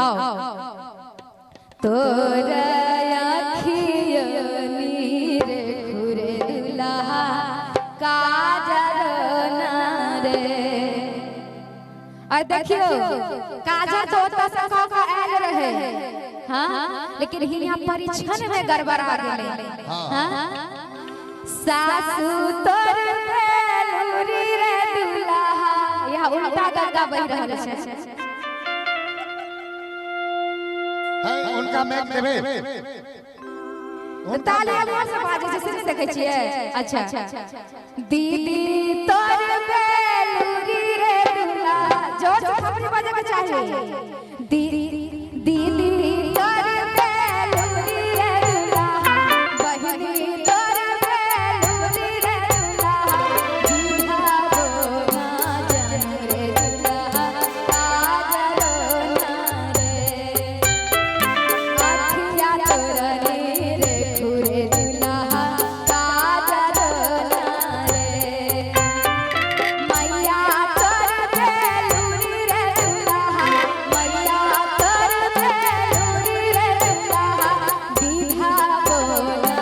आओ तोर अखियनी रे खुरे दुल्हा काजल ना रे। और देखियो काजल तो तसा का आयल रहे हां लेकिन हिया परीक्षण में गड़बड़ा गेले हां सासू तोर बेलुरी रे दुल्हा यह उल्टा गंगा बह रहल छै है उनका मैक देबे ताली आवाज से बाजे से देखे छिए। अच्छा दीदी तोर बेलुरी रे दुल्हा जोर से थपड़ी बजे के चाहिए। दीदी दीदी तोर बेलुरी रे दुल्हा बहिनी तोर बेलुरी रे दुल्हा दीहा बोना जन रे दुल्हा काजलो ना रे अखिया तोरनी रे खुरे दुल्हा काजलो ना रे मैया तोर बेलुरी रे दुल्हा मैया तोर बेलुरी रे दुल्हा दीहा बोना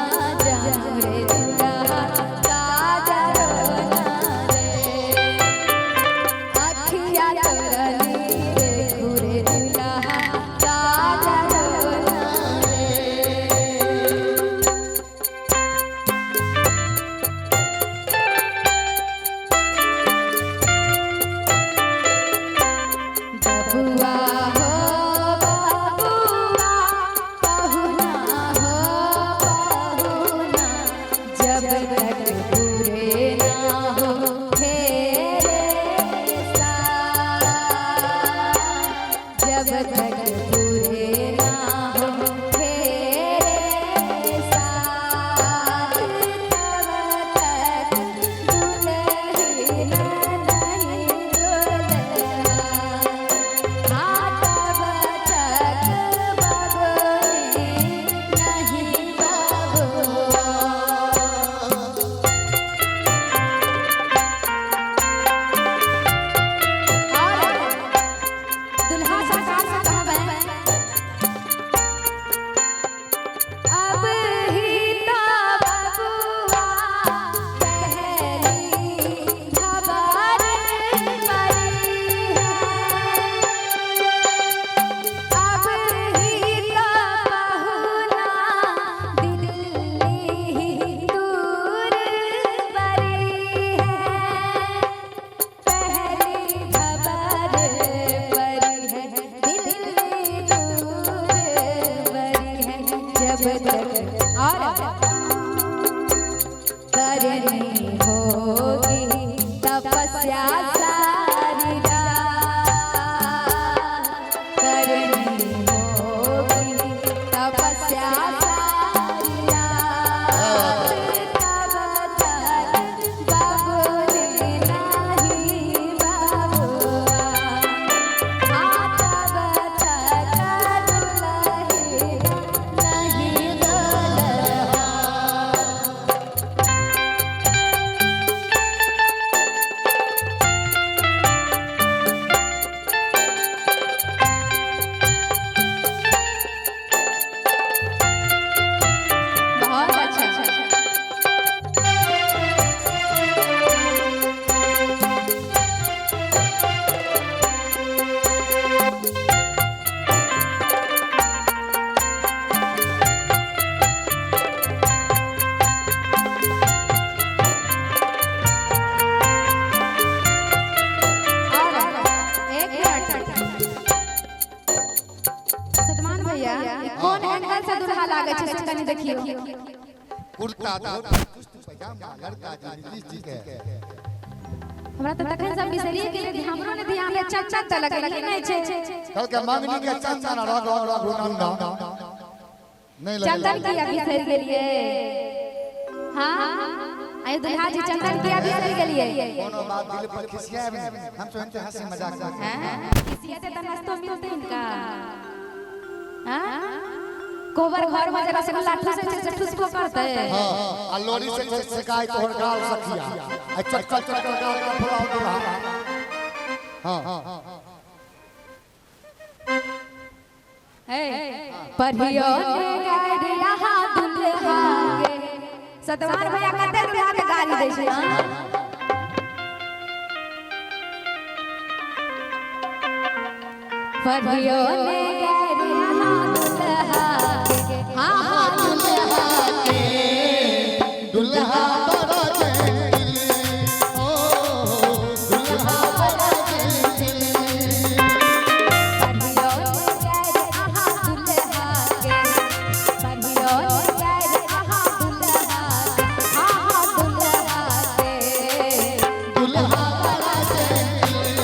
जन रे दुल्हा काजलो ना रे अखिया तोरनी रे खुरे दुल्हा काजलो ना रे। बबुआ हो बबुआ पहुना हो पहुना जब तक पूरे ना हो फेरे साथ जब तक पूरे ना हो फेरे साथ तब तक दुल्हन नहीं दुल्हा हाँ तब तक बबुनी नहीं बबुआ। दुल्हा सरकार से कहबे अब ही तो बबुआ पहली खबर पड़ी है अब ही तो पहुना दिल्ली दूर बड़ी है पहली खबर पड़ी है दिल्ली दूर बड़ी है जब तक और करनी होगी तपस्या सारी रात करनी होगी तपस्या सारी रात तब तक बबुनी नहीं बबुआ हाँ तब तक दुल्हन नहीं दुल्हा। बहुत अच्छा एक मिनट सतमान भैया कौन एंगल से दुल्हा लागे छै से कनी देखियो। कुर्ता धोती पैजामा लड़का जी ठीक है हमरा त तखन सब बिसरिए गेले हमरो ने ध्यान में चच्चा त लगे नहीं छै कल के मांगनी के चंदन रग रग नंदा नहीं लगे चंदन किया बिसर गेलिए हां आय दुल्हा जी चंदन किया बिसर गेलिए कोनो बात दिल पर खिसिया हम तो इनके हंसी मजाक करते हैं किसी से नाश्तो मिलते इनका हां कोबर घर में जरा से लाठू से ठुसको करते हां आ लोरी से शिकायत तोहर गाल सखिया आ चक्कर चक्कर गाल का फुलाओ तो रहा हां परियो ने गाड़ी यहाँ दुल्हा के सतवार भैया कते दुल्हा के गाड़ी दै छै हां परियो ने गाड़ी यहाँ दुल्हा के हां हां दुल्हा के दुल्हा बड़ा जंगली ओ दुल्हा बड़ा जंगली परियो ने गाड़ी यहाँ दुल्हा के परियो ने गाड़ी यहाँ दुल्हा के हां हां दुल्हा के दुल्हा बड़ा जंगली